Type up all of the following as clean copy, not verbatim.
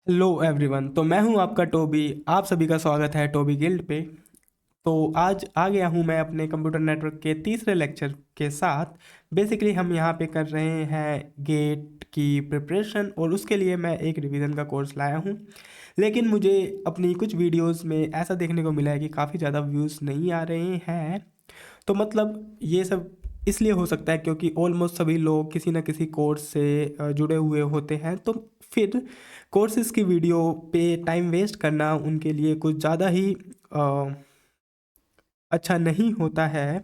Hello everyone. तो मैं हूं आपका टोबी। आप सभी का स्वागत है टोबी गिल्ड पे। तो आज आ गया हूं मैं अपने कंप्यूटर नेटवर्क के तीसरे लेक्चर के साथ। बेसिकली हम यहां पे कर रहे हैं गेट की प्रिपरेशन और उसके लिए मैं एक रिवीजन का कोर्स लाया हूं। लेकिन मुझे अपनी कुछ वीडियोस में ऐसा देखने को मिला है कि काफ़ी ज़्यादा व्यूज़ नहीं आ रहे हैं। तो मतलब ये सब इसलिए हो सकता है क्योंकि ऑलमोस्ट सभी लोग किसी ना किसी कोर्स से जुड़े हुए होते हैं। तो फिर कोर्सेज़ की वीडियो पे टाइम वेस्ट करना उनके लिए कुछ ज़्यादा ही अच्छा नहीं होता है,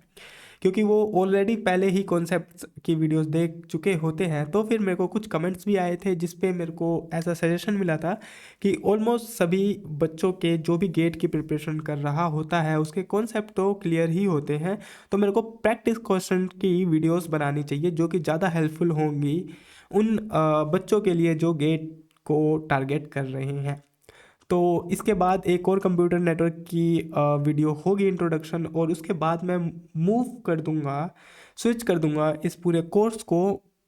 क्योंकि वो ऑलरेडी पहले ही कॉन्सेप्ट्स की वीडियोस देख चुके होते हैं। तो फिर मेरे को कुछ कमेंट्स भी आए थे जिस पे मेरे को ऐसा सजेशन मिला था कि ऑलमोस्ट सभी बच्चों के जो भी गेट की प्रिपरेशन कर रहा होता है उसके कॉन्सेप्ट तो क्लियर ही होते हैं। तो मेरे को प्रैक्टिस क्वेश्चन की वीडियोस बनानी चाहिए जो कि ज़्यादा हेल्पफुल होंगी उन बच्चों के लिए जो गेट को टारगेट कर रहे हैं। तो इसके बाद एक और कंप्यूटर नेटवर्क की वीडियो होगी इंट्रोडक्शन, और उसके बाद मैं मूव कर दूंगा, स्विच कर दूंगा इस पूरे कोर्स को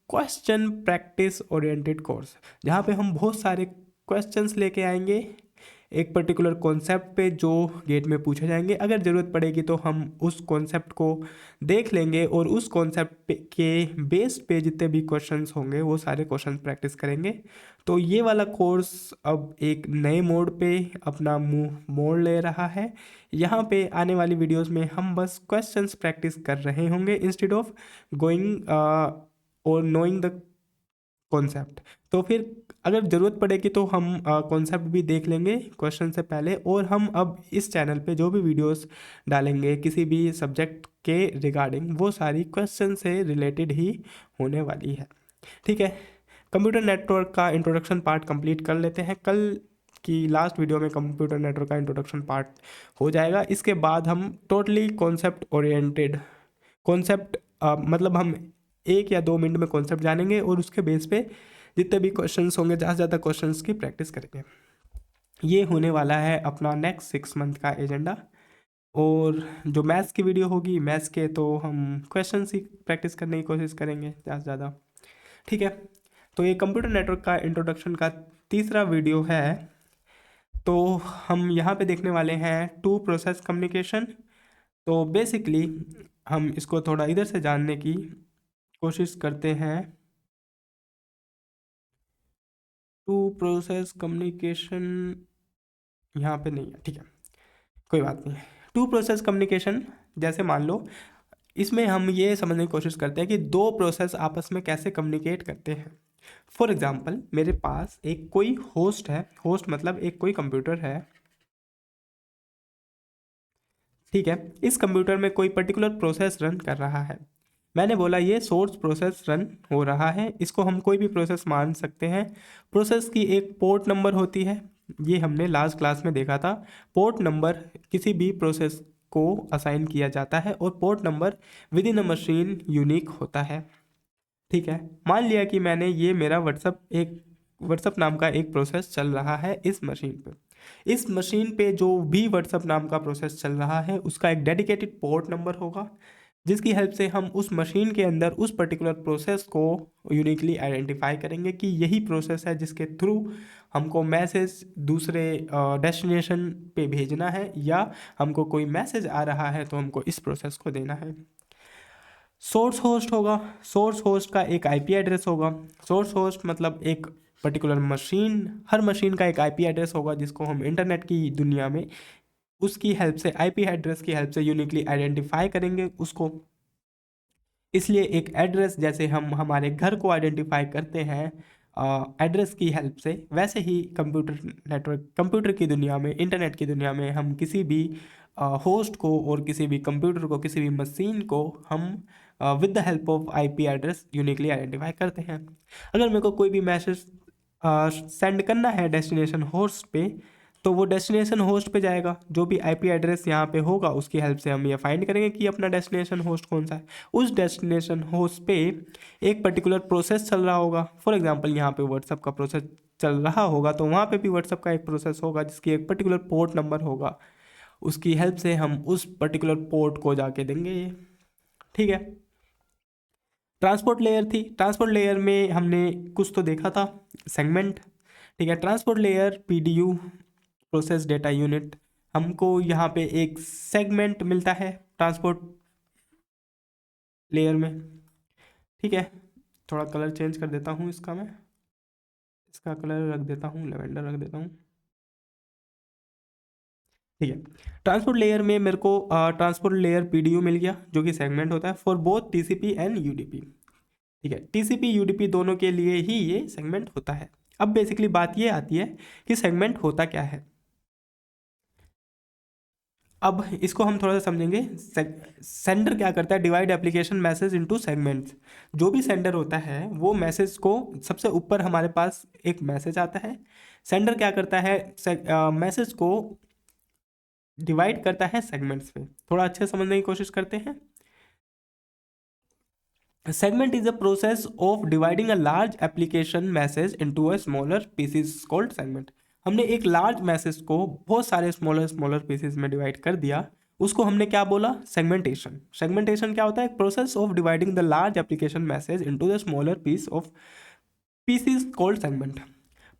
क्वेश्चन प्रैक्टिस ओरिएंटेड कोर्स, जहाँ पे हम बहुत सारे क्वेश्चंस लेके आएंगे एक पर्टिकुलर कॉन्सेप्ट पे जो गेट में पूछे जाएंगे। अगर ज़रूरत पड़ेगी तो हम उस कॉन्सेप्ट को देख लेंगे और उस कॉन्सेप्ट के बेस पे जितने भी क्वेश्चंस होंगे वो सारे क्वेश्चन प्रैक्टिस करेंगे। तो ये वाला कोर्स अब एक नए मोड पे अपना मुंह मोड़ ले रहा है। यहाँ पे आने वाली वीडियोस में हम बस क्वेश्चंस प्रैक्टिस कर रहे होंगे इंस्टेड ऑफ गोइंग और नोइंग द कॉन्सेप्ट। तो फिर अगर ज़रूरत पड़ेगी तो हम कॉन्सेप्ट भी देख लेंगे क्वेश्चन से पहले, और हम अब इस चैनल पे जो भी वीडियोस डालेंगे किसी भी सब्जेक्ट के रिगार्डिंग वो सारी क्वेश्चन से रिलेटेड ही होने वाली है। ठीक है, कंप्यूटर नेटवर्क का इंट्रोडक्शन पार्ट कंप्लीट कर लेते हैं। कल की लास्ट वीडियो में कंप्यूटर नेटवर्क का इंट्रोडक्शन पार्ट हो जाएगा। इसके बाद हम टोटली कॉन्सेप्ट ओरिएंटेड कॉन्सेप्ट मतलब हम 1 या 2 मिनट में कॉन्सेप्ट जानेंगे और उसके बेस पे जितने भी क्वेश्चंस होंगे ज़्यादा से ज़्यादा क्वेश्चंस की प्रैक्टिस करेंगे। ये होने वाला है अपना नेक्स्ट 6 मंथ का एजेंडा। और जो मैथ्स की वीडियो होगी, मैथ्स के तो हम क्वेश्चंस ही प्रैक्टिस करने की कोशिश करेंगे ज़्यादा से ज़्यादा। ठीक है, तो ये कंप्यूटर नेटवर्क का इंट्रोडक्शन का तीसरा वीडियो है। तो हम यहाँ पे देखने वाले हैं टू प्रोसेस कम्युनिकेशन। तो बेसिकली हम इसको थोड़ा इधर से जानने की कोशिश करते हैं। टू प्रोसेस कम्युनिकेशन यहाँ पे नहीं है, ठीक है, कोई बात नहीं। टू प्रोसेस कम्युनिकेशन जैसे मान लो, इसमें हम ये समझने की कोशिश करते हैं कि दो प्रोसेस आपस में कैसे कम्युनिकेट करते हैं। फॉर एग्जांपल मेरे पास एक कोई होस्ट है, होस्ट मतलब एक कोई कंप्यूटर है। ठीक है, इस कंप्यूटर में कोई पर्टिकुलर प्रोसेस रन कर रहा है। मैंने बोला ये सोर्स प्रोसेस रन हो रहा है, इसको हम कोई भी प्रोसेस मान सकते हैं। प्रोसेस की एक पोर्ट नंबर होती है, ये हमने लास्ट क्लास में देखा था। पोर्ट नंबर किसी भी प्रोसेस को असाइन किया जाता है और port number with in a machine unique होता है। ठीक है, मान लिया कि मैंने ये मेरा व्हाट्सअप नाम का एक प्रोसेस चल रहा है इस मशीन पे। इस मशीन पे जो भी व्हाट्सअप नाम का प्रोसेस चल रहा है उसका एक डेडिकेटेड पोर्ट नंबर होगा, जिसकी हेल्प से हम उस मशीन के अंदर उस पर्टिकुलर प्रोसेस को यूनिकली आइडेंटिफाई करेंगे कि यही प्रोसेस है जिसके थ्रू हमको मैसेज दूसरे डेस्टिनेशन पे भेजना है, या हमको कोई मैसेज आ रहा है तो हमको इस प्रोसेस को देना है। सोर्स होस्ट होगा, सोर्स होस्ट का एक आईपी एड्रेस होगा। सोर्स होस्ट मतलब एक पर्टिकुलर मशीन, हर मशीन का एक आईपी एड्रेस होगा जिसको हम इंटरनेट की दुनिया में उसकी हेल्प से, आईपी एड्रेस की हेल्प से यूनिकली आइडेंटिफाई करेंगे उसको। इसलिए एक एड्रेस जैसे हम हमारे घर को आइडेंटिफाई करते हैं एड्रेस की हेल्प से, वैसे ही कंप्यूटर नेटवर्क, कंप्यूटर की दुनिया में, इंटरनेट की दुनिया में हम किसी भी होस्ट को और किसी भी कंप्यूटर को, किसी भी मशीन को हम with the help of IP address uniquely identify करते हैं। अगर मेरे को कोई भी मैसेज सेंड करना है डेस्टिनेशन होस्ट पे, तो वो डेस्टिनेशन होस्ट पे जाएगा। जो भी आईपी एड्रेस यहाँ पे होगा उसकी हेल्प से हम ये फाइंड करेंगे कि अपना डेस्टिनेशन होस्ट कौन सा है। उस डेस्टिनेशन होस्ट पे एक पर्टिकुलर प्रोसेस चल रहा होगा। फॉर एग्जांपल यहाँ पे व्हाट्सअप का प्रोसेस चल रहा होगा तो वहाँ पे भी व्हाट्सअप का एक प्रोसेस होगा जिसकी एक पर्टिकुलर पोर्ट नंबर होगा। उसकी हेल्प से हम उस पर्टिकुलर पोर्ट को जाके देंगे। ठीक है, ट्रांसपोर्ट लेयर थी। ट्रांसपोर्ट लेयर में हमने कुछ तो देखा था, सेगमेंट। ठीक है। Transport layer PDU process data unit, हमको यहाँ पे एक सेगमेंट मिलता है ट्रांसपोर्ट लेयर में। ठीक है, थोड़ा कलर चेंज कर देता हूँ इसका, मैं इसका कलर रख देता हूँ, लेवेंडर रख देता हूँ। ठीक है, ट्रांसपोर्ट लेयर में मेरे को ट्रांसपोर्ट लेयर PDU मिल गया जो कि सेगमेंट होता है for both TCP and UDP। ठीक है, TCP UDP दोनों के लिए ही ये सेगमेंट होता है। अब बेसिकली बात ये आती है कि सेगमेंट होता क्या है। अब इसको हम थोड़ा सा समझेंगे। सेंडर क्या करता है, divide application message into segments. जो भी सेंडर होता है वो मैसेज को, सबसे ऊपर हमारे पास एक मैसेज आता है, सेंडर क्या करता है, मैसेज को डिवाइड करता है सेगमेंट्स में। थोड़ा अच्छे समझने की कोशिश करते हैं। Segment is a process of dividing a large application message into a smaller pieces called segment. हमने एक लार्ज मैसेज को बहुत सारे स्मॉलर स्मॉलर पीसेस में डिवाइड कर दिया, उसको हमने क्या बोला, सेगमेंटेशन। सेगमेंटेशन क्या होता है, process of dividing the large application message into the smaller piece of pieces called segment.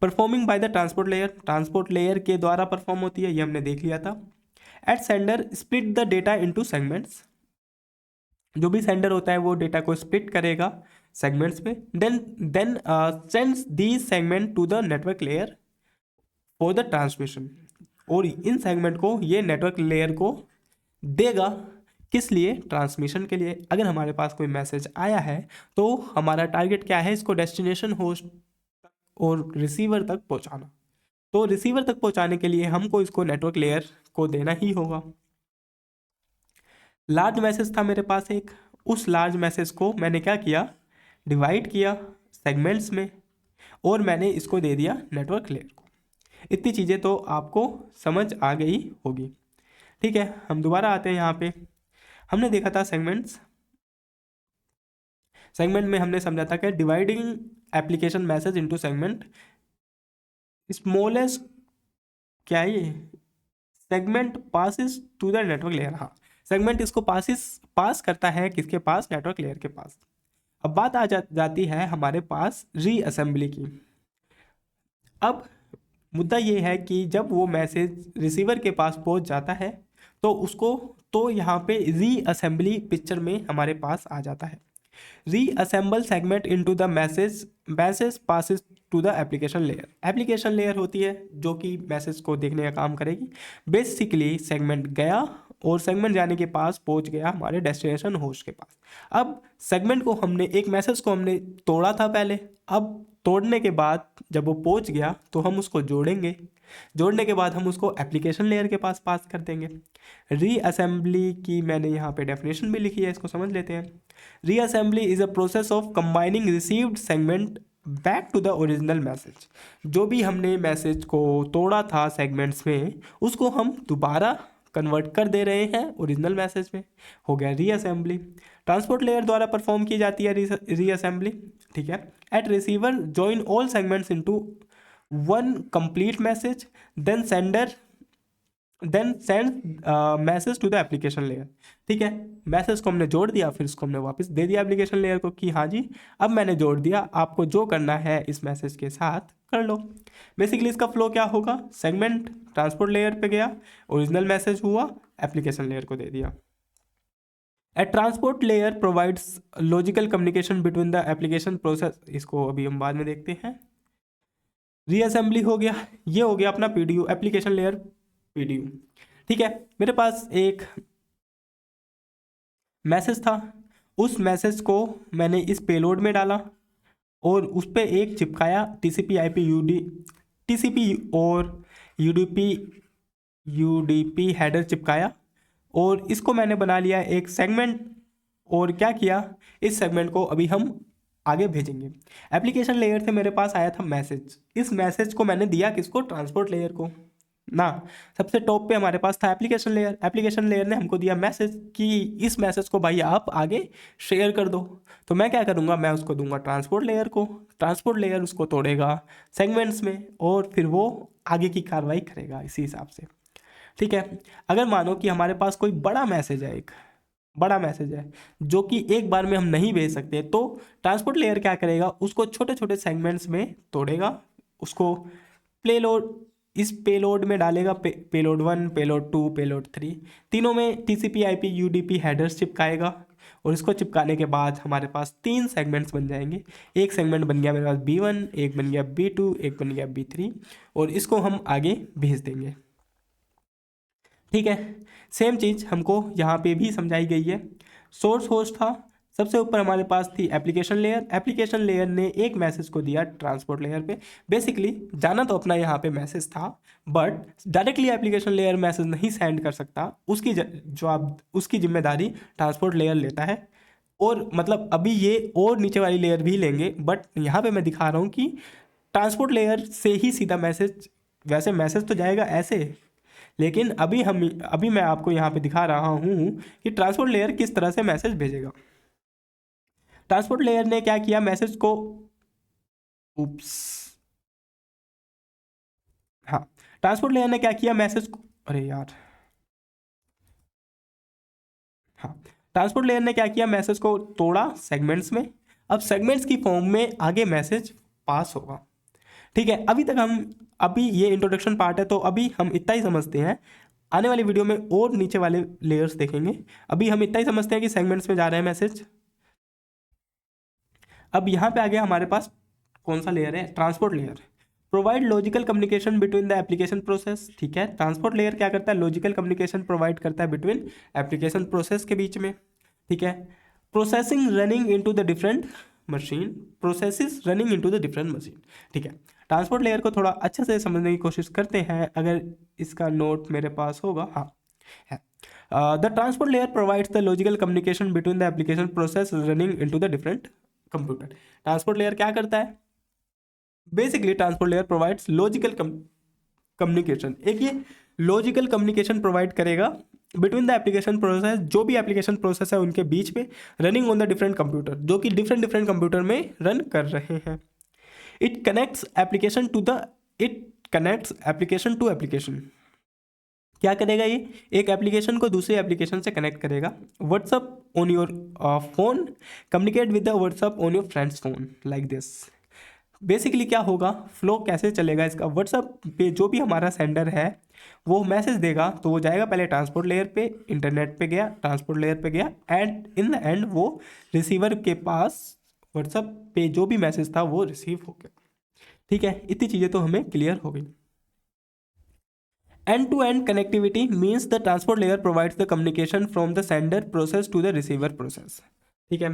Performing by the transport layer, transport layer के द्वारा परफॉर्म होती है, ये हमने देख लिया था। At sender split the data into segments, जो भी सेंडर होता है वो डेटा को स्प्लिट करेगा सेगमेंट्स में, then sends these segment to the network layer for the transmission. और इन सेगमेंट को ये नेटवर्क लेयर को देगा, किस लिए, ट्रांसमिशन के लिए। अगर हमारे पास कोई मैसेज आया है तो हमारा टारगेट क्या है, इसको डेस्टिनेशन होस्ट और रिसीवर तक पहुंचाना। तो रिसीवर तक पहुंचाने के लिए हमको इसको नेटवर्क लेयर को देना ही होगा। लार्ज मैसेज था मेरे पास एक, उस लार्ज मैसेज को मैंने क्या किया, डिवाइड किया सेगमेंट्स में, और मैंने इसको दे दिया नेटवर्क लेयर को। इतनी चीज़ें तो आपको समझ आ गई होगी। ठीक है, हम दोबारा आते हैं यहाँ पे। हमने देखा था सेगमेंट्स, सेगमेंट में हमने समझा था कि dividing application message into segment, smallest क्या है ये, segment passes to the network layer. हाँ, सेगमेंट इसको पास करता है किसके पास, नेटवर्क लेयर के पास। अब बात जाती है हमारे पास रीअसेंबली की। अब मुद्दा ये है कि जब वो मैसेज रिसीवर के पास पहुंच जाता है तो उसको, तो यहाँ पे रीअसेंबली पिक्चर में हमारे पास आ जाता है। Reassemble segment into the message passes to the application layer. Application layer होती है जो कि मैसेज को देखने का काम करेगी। बेसिकली सेगमेंट गया और सेगमेंट जाने के पास पहुंच गया हमारे डेस्टिनेशन होस्ट के पास। अब सेगमेंट को हमने, एक मैसेज को हमने तोड़ा था पहले, अब तोड़ने के बाद जब वो पहुंच गया तो हम उसको जोड़ेंगे, जोड़ने के बाद हम उसको एप्लीकेशन लेयर के पास पास कर देंगे। रीअसेंबली की मैंने यहाँ पे डेफिनेशन भी लिखी है, इसको समझ लेते हैं। Reassembly is a process of combining received segment back to the original message. जो भी हमने मैसेज को तोड़ा था सेगमेंट्स में, उसको हम दोबारा कन्वर्ट कर दे रहे हैं ओरिजिनल मैसेज में, हो गया रीअसेंबली। ट्रांसपोर्ट लेयर द्वारा परफॉर्म की जाती है रीअसेंबली। ठीक है, at receiver join all segments into one complete message, then send message to the application layer. ठीक है, मैसेज को हमने जोड़ दिया, फिर इसको हमने वापस दे दिया एप्लीकेशन लेयर को कि हाँ जी अब मैंने जोड़ दिया, आपको जो करना है इस मैसेज के साथ कर लो। बेसिकली इसका फ्लो क्या होगा, सेगमेंट ट्रांसपोर्ट लेयर पे गया, ओरिजिनल मैसेज हुआ, एप्लीकेशन लेयर को दे दिया। A transport layer provides logical communication between the application process. इसको अभी हम बाद में देखते हैं। रीअसेंबली हो गया, ये हो गया अपना PDU, एप्लीकेशन लेयर PDU। ठीक है, मेरे पास एक मैसेज था, उस मैसेज को मैंने इस पेलोड में डाला और उस पर एक चिपकाया TCP और UDP हेडर चिपकाया, और इसको मैंने बना लिया एक सेगमेंट। और क्या किया, इस सेगमेंट को अभी हम आगे भेजेंगे। एप्लीकेशन लेयर से मेरे पास आया था मैसेज, इस मैसेज को मैंने दिया किसको, ट्रांसपोर्ट लेयर को ना। सबसे टॉप पे हमारे पास था एप्लीकेशन लेयर, एप्लीकेशन लेयर ने हमको दिया मैसेज कि इस मैसेज को भाई आप आगे शेयर कर दो। तो मैं क्या करूँगा, मैं उसको दूंगा ट्रांसपोर्ट लेयर को, ट्रांसपोर्ट लेयर उसको तोड़ेगा सेगमेंट्स में और फिर वो आगे की कार्रवाई करेगा इसी हिसाब से। ठीक है, अगर मानो कि हमारे पास कोई बड़ा मैसेज है, एक बड़ा मैसेज है जो कि एक बार में हम नहीं भेज सकते, तो ट्रांसपोर्ट लेयर क्या करेगा, उसको छोटे छोटे सेगमेंट्स में तोड़ेगा उसको पेलोड इस पेलोड में डालेगा, पेलोड 1, पेलोड 2, पेलोड 3, तीनों में TCP/IP UDP हेडर्स चिपकाएगा। और इसको चिपकाने के बाद हमारे पास 3 सेगमेंट्स बन जाएंगे। एक सेगमेंट बन गया मेरे पास B1, एक बन गया B2, एक बन गया B3, और इसको हम आगे भेज देंगे। ठीक है, सेम चीज़ हमको यहाँ पे भी समझाई गई है। सोर्स होस्ट था, सबसे ऊपर हमारे पास थी एप्लीकेशन लेयर। एप्लीकेशन लेयर ने एक मैसेज को दिया ट्रांसपोर्ट लेयर पे। बेसिकली जाना तो अपना यहाँ पे मैसेज था, but directly application layer message नहीं सेंड कर सकता, उसकी जिम्मेदारी ट्रांसपोर्ट लेयर लेता है। और मतलब अभी ये और नीचे वाली लेयर भी लेंगे, बट यहाँ पे मैं दिखा रहा हूँ कि ट्रांसपोर्ट लेयर से ही सीधा मैसेज, वैसे मैसेज तो जाएगा ऐसे, लेकिन अभी मैं आपको यहाँ पे दिखा रहा हूँ कि ट्रांसपोर्ट लेयर किस तरह से मैसेज भेजेगा। ट्रांसपोर्ट लेयर ने क्या किया, मैसेज को उप्स हाँ, ट्रांसपोर्ट लेयर ने क्या किया, मैसेज को, अरे यार, हाँ, ट्रांसपोर्ट लेयर ने क्या किया, मैसेज को तोड़ा सेगमेंट्स में। अब सेगमेंट्स की फॉर्म में आगे मैसेज पास होगा। ठीक है, अभी ये इंट्रोडक्शन पार्ट है, तो अभी हम इतना ही समझते हैं। आने वाली वीडियो में और नीचे वाले लेयर्स देखेंगे। अभी हम इतना ही समझते हैं कि सेगमेंट्स में जा रहे हैं मैसेज। अब यहाँ पे आ गया हमारे पास कौन सा लेयर है, transport layer. Provide logical communication between the application process. ठीक है, ट्रांसपोर्ट लेयर क्या करता है, लॉजिकल कम्युनिकेशन प्रोवाइड करता है बिटवीन एप्लीकेशन प्रोसेस के बीच में। ठीक है, processing running into the different machine, processes running into the different machine. ठीक है, ट्रांसपोर्ट लेयर को थोड़ा अच्छे से समझने की कोशिश करते हैं। अगर इसका नोट मेरे पास होगा, हाँ है। The transport layer provides the logical communication between the application process running into the different computer. Transport layer क्या करता है, basically transport layer provides logical communication. एक ये लॉजिकल कम्युनिकेशन प्रोवाइड करेगा बिटवीन द एप्लीकेशन प्रोसेस, जो भी एप्लीकेशन प्रोसेस है उनके बीच में, running on the different computer, जो कि डिफरेंट कंप्यूटर में रन कर रहे हैं। It connects application to application. क्या करेगा ये, एक एप्लीकेशन को दूसरे एप्लीकेशन से कनेक्ट करेगा। WhatsApp on your phone communicate with the WhatsApp on your friends phone, like this. Basically क्या होगा, फ्लो कैसे चलेगा इसका, व्हाट्सअप पे जो भी हमारा सेंडर है वो मैसेज देगा, तो वो जाएगा पहले ट्रांसपोर्ट लेयर पे, इंटरनेट पे गया, ट्रांसपोर्ट लेयर पे गया, एंड इन द एंड वो रिसीवर के पास व्हाट्सअप पे जो भी मैसेज था वो रिसीव हो गया। ठीक है, इतनी चीज़ें तो हमें क्लियर हो गई। End-to-end connectivity means the transport layer provides the communication from the sender process to the receiver process. ठीक है,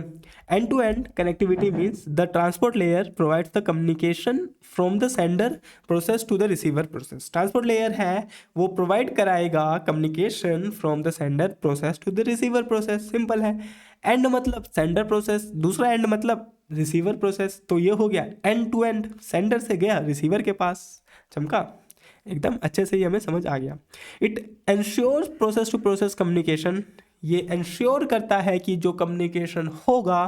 end to end connectivity means the transport layer provides the communication from the sender process to the receiver process. Transport layer है वो provide कराएगा communication from the sender process to the receiver process. Simple है, end मतलब sender process, दूसरा end मतलब receiver process, तो ये हो गया एंड टू एंड, सेंडर से गया रिसीवर के पास। चमका, एकदम अच्छे से ही हमें समझ आ गया। It ensures process to process communication, ये एंश्योर करता है कि जो कम्युनिकेशन होगा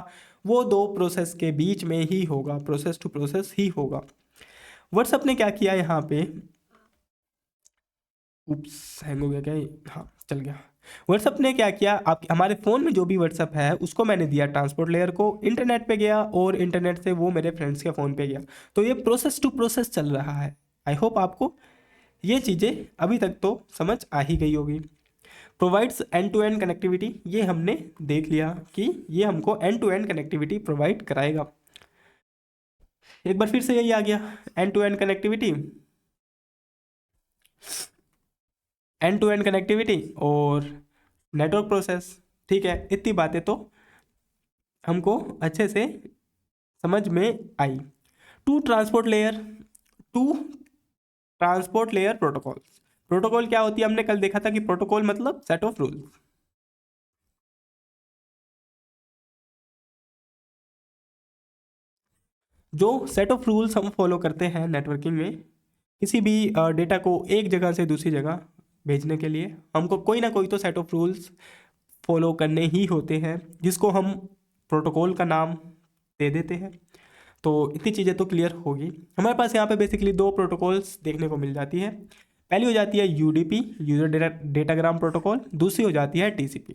वो दो प्रोसेस के बीच में ही होगा, प्रोसेस टू प्रोसेस ही होगा। व्हाट्सएप ने क्या किया यहाँ पे, उप्स हैंग हो गया क्या, हाँ चल गया। व्हाट्सएप ने क्या किया, आप हमारे फ़ोन में जो भी व्हाट्सएप है उसको मैंने दिया ट्रांसपोर्ट लेयर को, इंटरनेट पे गया और इंटरनेट से वो मेरे फ्रेंड्स के फ़ोन पे गया, तो ये प्रोसेस टू प्रोसेस चल रहा है। आई होप आपको ये चीज़ें अभी तक तो समझ आ ही गई होगी। Provides end to end connectivity, ये हमने देख लिया कि ये हमको end to end connectivity provide कराएगा। एक बार फिर से यही आ गया, end to end connectivity, end to end connectivity और नेटवर्क प्रोसेस। ठीक है, इतनी बातें तो हमको अच्छे से समझ में आई। Two transport layer protocol. Protocol क्या होती है, हमने कल देखा था कि प्रोटोकॉल मतलब सेट ऑफ रूल्स। जो सेट ऑफ रूल्स हम फॉलो करते हैं नेटवर्किंग में, किसी भी डेटा को एक जगह से दूसरी जगह भेजने के लिए हमको कोई ना कोई तो सेट ऑफ रूल्स फॉलो करने ही होते हैं, जिसको हम प्रोटोकॉल का नाम दे देते हैं। तो इतनी चीज़ें तो क्लियर होगी। हमारे पास यहाँ पे बेसिकली दो प्रोटोकॉल्स देखने को मिल जाती है। पहली हो जाती है यूडीपी, यूजर डेटाग्राम प्रोटोकॉल, दूसरी हो जाती है TCP,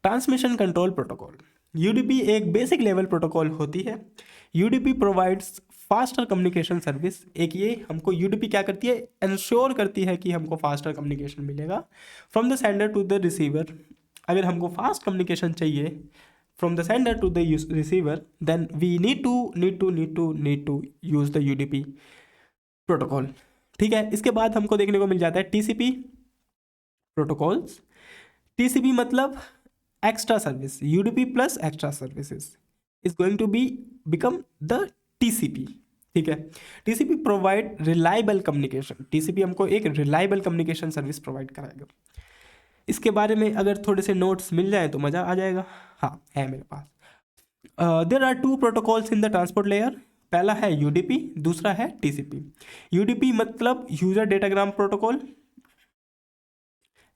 transmission control protocol. UDP एक बेसिक लेवल प्रोटोकॉल होती है। UDP provides faster communication service. एक ये हमको यूडीपी क्या करती है, इंश्योर करती है कि हमको फास्टर कम्युनिकेशन मिलेगा from the sender to the receiver. अगर हमको फास्ट कम्युनिकेशन चाहिए from the sender to the receiver, then we need to use the UDP protocol. ठीक है, इसके बाद हमको देखने को मिल जाता है टीसीपी प्रोटोकॉल्स। टीसीपी मतलब extra service, UDP plus extra services is going to be become the TCP. ठीक है, TCP provide reliable communication. TCP हमको एक रिलायबल कम्युनिकेशन सर्विस प्रोवाइड कराएगा। इसके बारे में अगर थोड़े से नोट्स मिल जाए तो मज़ा आ जाएगा। हाँ, है मेरे पास। There are two protocols in the transport layer. पहला है यूडीपी, दूसरा है टीसीपी। यूडीपी मतलब यूजर डेटाग्राम प्रोटोकॉल।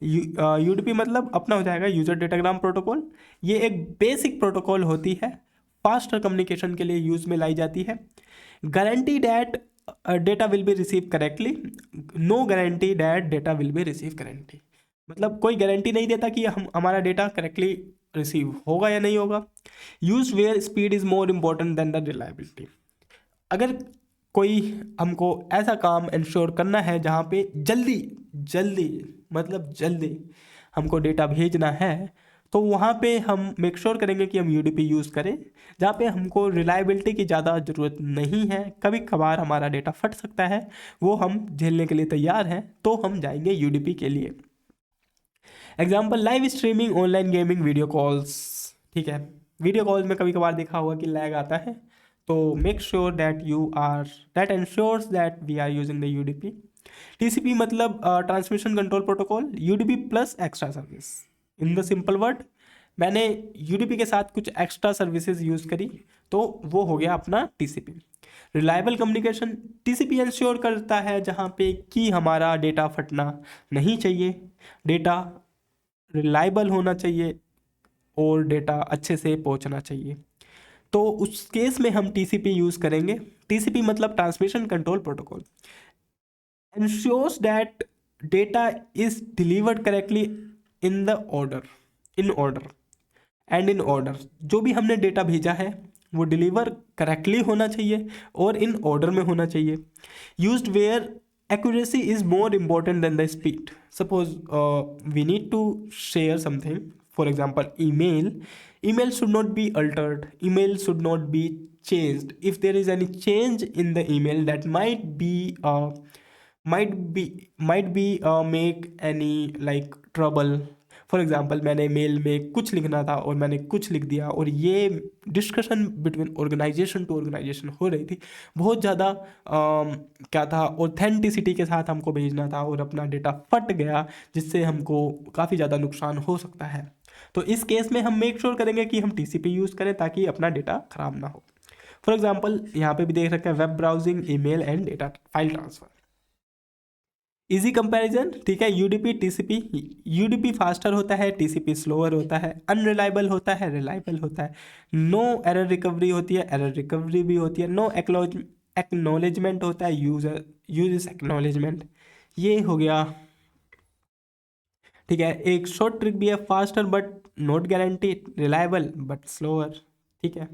यूडीपी मतलब अपना हो जाएगा यूजर डेटाग्राम प्रोटोकॉल। ये एक बेसिक प्रोटोकॉल होती है, फास्टर कम्युनिकेशन के लिए यूज में लाई जाती है। Guarantee that data will be receive correctly, no guarantee that data will be receive correctly. मतलब कोई गारंटी नहीं देता कि हमारा डेटा करेक्टली रिसीव होगा या नहीं होगा। Use where speed is more important than the reliability. अगर कोई हमको ऐसा काम इंश्योर करना है जहाँ पे जल्दी जल्दी मतलब जल्दी हमको डेटा भेजना है, तो वहाँ पे हम मेक श्योर करेंगे कि हम यूडीपी यूज़ करें। जहाँ पे हमको रिलायबिलिटी की ज़्यादा ज़रूरत नहीं है, कभी कभार हमारा डेटा फट सकता है, वो हम झेलने के लिए तैयार हैं, तो हम जाएंगे यूडीपी के लिए। Example live streaming, online gaming, video calls. ठीक है, वीडियो कॉल्स में कभी कभार देखा होगा कि लैग आता है, तो make sure that ensures that we are using the UDP. TCP मतलब transmission control protocol, UDP plus extra service. In the simple word, मैंने यूडीपी के साथ कुछ एक्स्ट्रा सर्विसेज यूज़ करी, तो वो हो गया अपना TCP. Reliable communication, TCP ensure करता है जहाँ पे कि हमारा डेटा फटना नहीं चाहिए, डेटा रिलायबल होना चाहिए और डेटा अच्छे से पहुँचना चाहिए। तो उस केस में हम टीसीपी यूज़ करेंगे। टीसीपी मतलब transmission control protocol, ensures that data is delivered correctly in the order in order and in order। जो भी हमने डेटा भेजा है वो डिलीवर करेक्टली होना चाहिए और इन ऑर्डर में होना चाहिए। Used where accuracy is more important than the speed। Suppose we need to share something, for example email should not be altered, email should not be changed if there is any change in the email that might be make any like trouble। For example मैंने mail में कुछ लिखना था और मैंने कुछ लिख दिया, और ये discussion between organization to organization हो रही थी, बहुत ज़्यादा क्या था, ऑथेंटिसिटी के साथ हमको भेजना था और अपना डेटा फट गया, जिससे हमको काफ़ी ज़्यादा नुकसान हो सकता है। तो इस केस में हम मेक श्योर करेंगे कि हम टीसीपी यूज़ करें ताकि अपना डेटा ख़राब ना हो। फॉर एग्जाम्पल यहाँ पे भी देख रखा है web browsing, email and data file transfer. Easy comparison, ठीक है, यूडीपी टीसीपी, यूडीपी फास्टर होता है, टीसीपी स्लोअर होता है, अनरिलायबल होता है, रिलायबल होता है, नो एरर रिकवरी होती है, एरर रिकवरी भी होती है, नो एक्नॉलेजमेंट होता है, यूज एक्नॉलेजमेंट। ये हो गया। ठीक है, एक शॉर्ट ट्रिक भी है, faster but not guarantee, reliable but slower. ठीक है,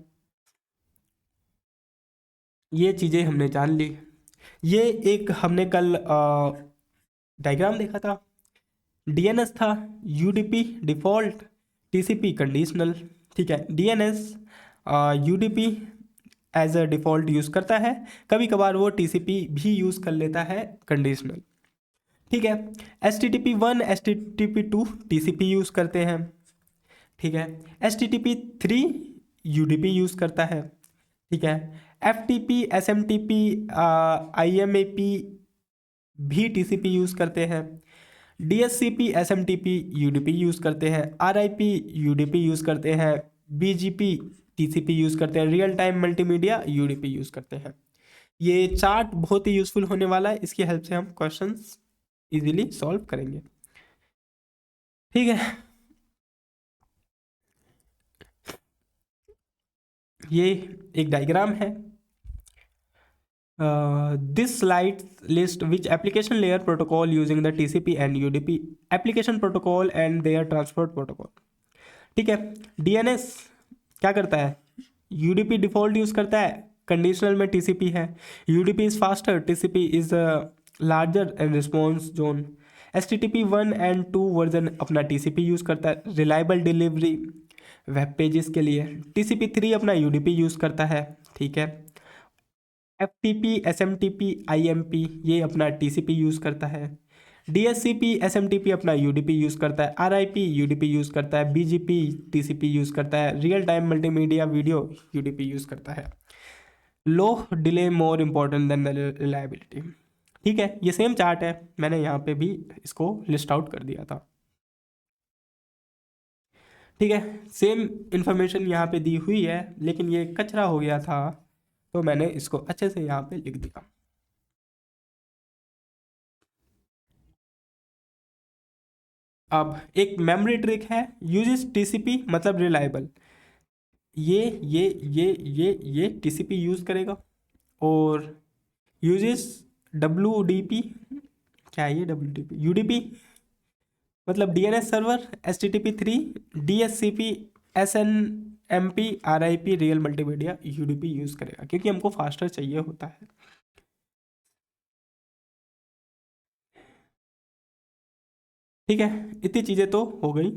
ये चीज़ें हमने जान ली। ये एक हमने कल डायग्राम देखा था, डीएनएस था, यूडीपी डिफ़ॉल्ट, टीसीपी कंडीशनल। ठीक है, DNS UDP as a default use करता है, कभी कभार वो टीसीपी भी यूज़ कर लेता है कंडीशनल। ठीक है, HTTP 1 HTTP 2 टीसीपी यूज़ करते हैं। ठीक है, HTTP 3 यूडीपी यूज़ करता है। ठीक है, FTP SMTP IMAP भी टीसीपी यूज़ करते हैं। DSCP SMTP यूडीपी यूज़ करते हैं। RIP यूडीपी यूज़ करते हैं। BGP टीसीपी यूज़ करते हैं। Real time multimedia UDP use करते हैं। ये चार्ट बहुत ही यूज़फुल होने वाला है, इसकी हेल्प से हम क्वेश्चंस इजीली सॉल्व करेंगे। ठीक है, ये एक डायग्राम है। This slide list which application layer protocol using the TCP and UDP application protocol and their transport protocol। ठीक है, DNS क्या करता है, UDP डिफ़ॉल्ट यूज़ करता है, कंडीशनल में टीसीपी है। UDP is faster, TCP is larger and response zone. HTTP 1 and 2 version अपना टीसीपी यूज़ करता है रिलायबल डिलीवरी वेब पेजेस के लिए। TCP 3 अपना यूडीपी यूज़ करता है, ठीक है। FTP SMTP IMP ये अपना TCP यूज़ करता है। DSCP SMTP अपना UDP यूज़ करता है। RIP UDP यूज़ करता है। BGP TCP यूज़ करता है। Real time multimedia video UDP use करता है। Low delay more important than the reliability. ठीक है, ये सेम चार्ट है, मैंने यहाँ पे भी इसको लिस्ट आउट कर दिया था। ठीक है, सेम इन्फॉर्मेशन यहाँ पे दी हुई है, लेकिन ये कचरा हो गया था तो मैंने इसको अच्छे से यहाँ पे लिख दिया। अब एक मेमोरी ट्रिक है, यूजेस टीसीपी मतलब रिलायबल। ये टीसीपी यूज करेगा और यूजेस WDP, क्या है ये WDP, UDP मतलब DNS server, HTTP 3, DSCP SNMP RIP real multimedia UDP use करेगा, क्योंकि हमको फास्टर चाहिए होता है। ठीक है, इतनी चीज़ें तो हो गई।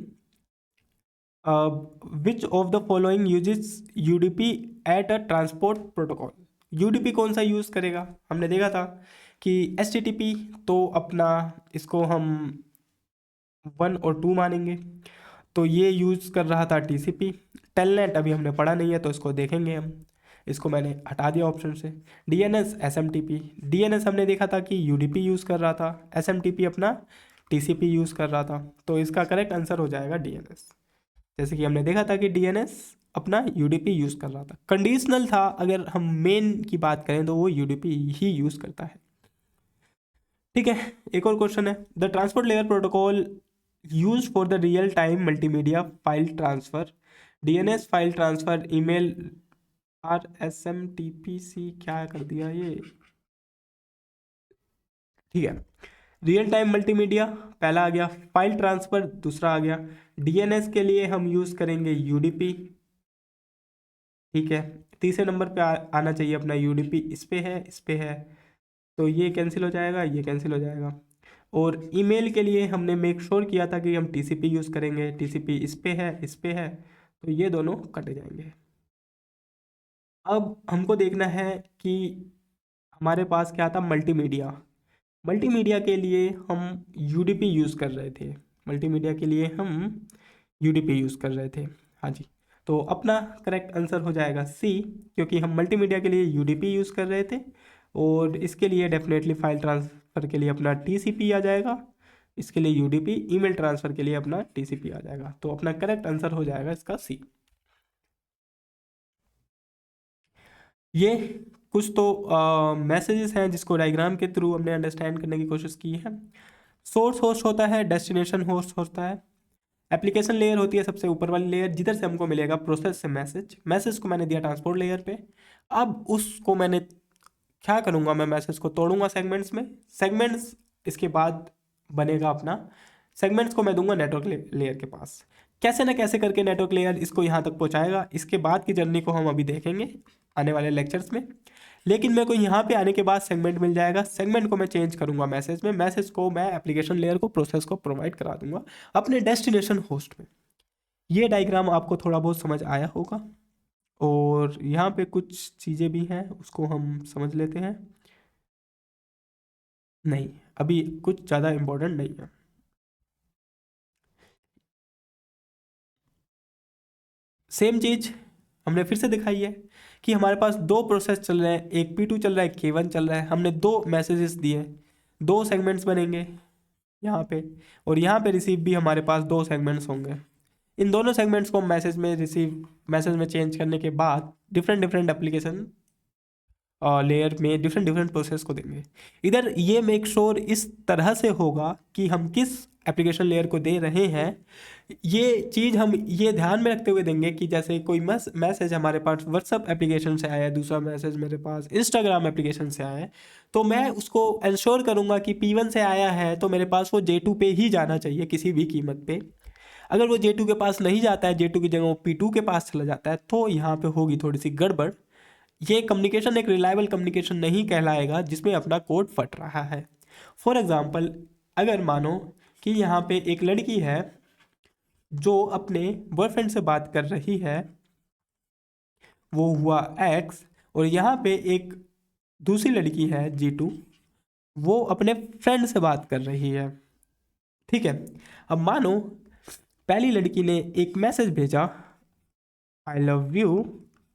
Which of the following uses UDP at a transport protocol. UDP कौन सा यूज़ करेगा, हमने देखा था कि HTTP तो अपना इसको हम 1 और 2 मानेंगे, तो ये यूज़ कर रहा था TCP। टेलनेट अभी हमने पढ़ा नहीं है तो इसको देखेंगे हम, इसको मैंने हटा दिया ऑप्शन से। DNS SMTP, DNS हमने देखा था कि UDP यूज़ कर रहा था, SMTP अपना TCP यूज़ कर रहा था, तो इसका करेक्ट आंसर हो जाएगा DNS। जैसे कि हमने देखा था कि DNS अपना UDP यूज़ कर रहा था। कंडीशनल था, अगर हम मेन की बात करें तो वो UDP ही यूज़ करता है। ठीक है, एक और क्वेश्चन है, the transport layer protocol use for the real time multimedia file transfer, DNS file transfer, email RSMTPC, क्या कर दिया ये। ठीक है, रियल टाइम मल्टीमीडिया पहला आ गया, फाइल ट्रांसफर दूसरा आ गया, DNS के लिए हम यूज़ करेंगे UDP। ठीक है, तीसरे नंबर पे आना चाहिए अपना UDP, इस पे है, इस पे है, तो ये कैंसिल हो जाएगा, ये कैंसिल हो जाएगा। और ईमेल के लिए हमने मेक श्योर किया था कि हम TCP यूज़ करेंगे, TCP इस पे है, इस पे है, तो ये दोनों कटे जाएंगे। अब हमको देखना है कि हमारे पास क्या था, मल्टीमीडिया। मल्टीमीडिया के लिए हम UDP यूज़ कर रहे थे, मल्टीमीडिया के लिए हम UDP यूज़ कर रहे थे। हाँ जी, तो अपना करेक्ट आंसर हो जाएगा C, क्योंकि हम मल्टीमीडिया के लिए UDP यूज़ कर रहे थे, और इसके लिए डेफिनेटली फाइल ट्रांसफ़र के लिए अपना TCP आ जाएगा, इसके लिए UDP, ईमेल ट्रांसफ़र के लिए अपना TCP आ जाएगा, तो अपना करेक्ट आंसर हो जाएगा इसका C। ये कुछ तो मैसेजेस हैं जिसको डायग्राम के थ्रू हमने अंडरस्टैंड करने की कोशिश की है। सोर्स होस्ट होता है, डेस्टिनेशन होस्ट होता है, एप्लीकेशन लेयर होती है सबसे ऊपर वाली लेयर, जिधर से हमको मिलेगा प्रोसेस से मैसेज। मैसेज को मैंने दिया ट्रांसपोर्ट लेयर पे, अब उसको मैंने क्या करूँगा, मैं मैसेज को तोड़ूंगा सेगमेंट्स में, सेगमेंट्स इसके बाद बनेगा अपना, सेगमेंट्स को मैं दूंगा नेटवर्क लेयर के पास। कैसे ना कैसे करके नेटवर्क लेयर इसको यहाँ तक पहुँचाएगा, इसके बाद की जर्नी को हम अभी देखेंगे आने वाले लेक्चर्स में। लेकिन मेरे को यहाँ पे आने के बाद सेगमेंट मिल जाएगा, सेगमेंट को मैं चेंज करूँगा मैसेज में, मैसेज को मैं एप्लीकेशन लेयर को, प्रोसेस को प्रोवाइड करा दूंगा अपने डेस्टिनेशन होस्ट में। ये डायग्राम आपको थोड़ा बहुत समझ आया होगा, और यहाँ पे कुछ चीज़ें भी हैं उसको हम समझ लेते हैं। नहीं, अभी कुछ ज़्यादा इम्पोर्टेंट नहीं है। सेम चीज़ हमने फिर से दिखाई है कि हमारे पास दो प्रोसेस चल रहे हैं, एक P2 चल रहा है, K1 चल रहा है, हमने दो मैसेजेस दिए, दो सेगमेंट्स बनेंगे यहाँ पे, और यहाँ पे रिसीव भी हमारे पास दो सेगमेंट्स होंगे। इन दोनों सेगमेंट्स को मैसेज में चेंज करने के बाद डिफरेंट डिफरेंट एप्लीकेशन लेयर में डिफरेंट डिफरेंट प्रोसेस को देंगे। इधर ये मेक श्योर इस तरह से होगा कि हम किस एप्लीकेशन लेयर को दे रहे हैं, ये चीज़ हम ये ध्यान में रखते हुए देंगे कि जैसे कोई मैसेज हमारे पास व्हाट्सअप एप्लीकेशन से आया है, दूसरा मैसेज मेरे पास इंस्टाग्राम एप्लीकेशन से आया है, तो मैं उसको इंश्योर करूँगा कि P1 से आया है तो मेरे पास वो J2 पे ही जाना चाहिए किसी भी कीमत पे। अगर वो J2 के पास नहीं जाता है, J2 की जगह वो P2 के पास चला जाता है, तो यहाँ पे होगी थोड़ी सी गड़बड़। ये कम्युनिकेशन एक रिलायबल कम्युनिकेशन नहीं कहलाएगा जिसमें अपना कोड फट रहा है। फॉर एग्जाम्पल, अगर मानो कि यहाँ पे एक लड़की है जो अपने बॉयफ्रेंड से बात कर रही है, वो हुआ एक्स, और यहाँ पे एक दूसरी लड़की है G2, वो अपने फ्रेंड से बात कर रही है। ठीक है, अब मानो पहली लड़की ने एक मैसेज भेजा आई लव यू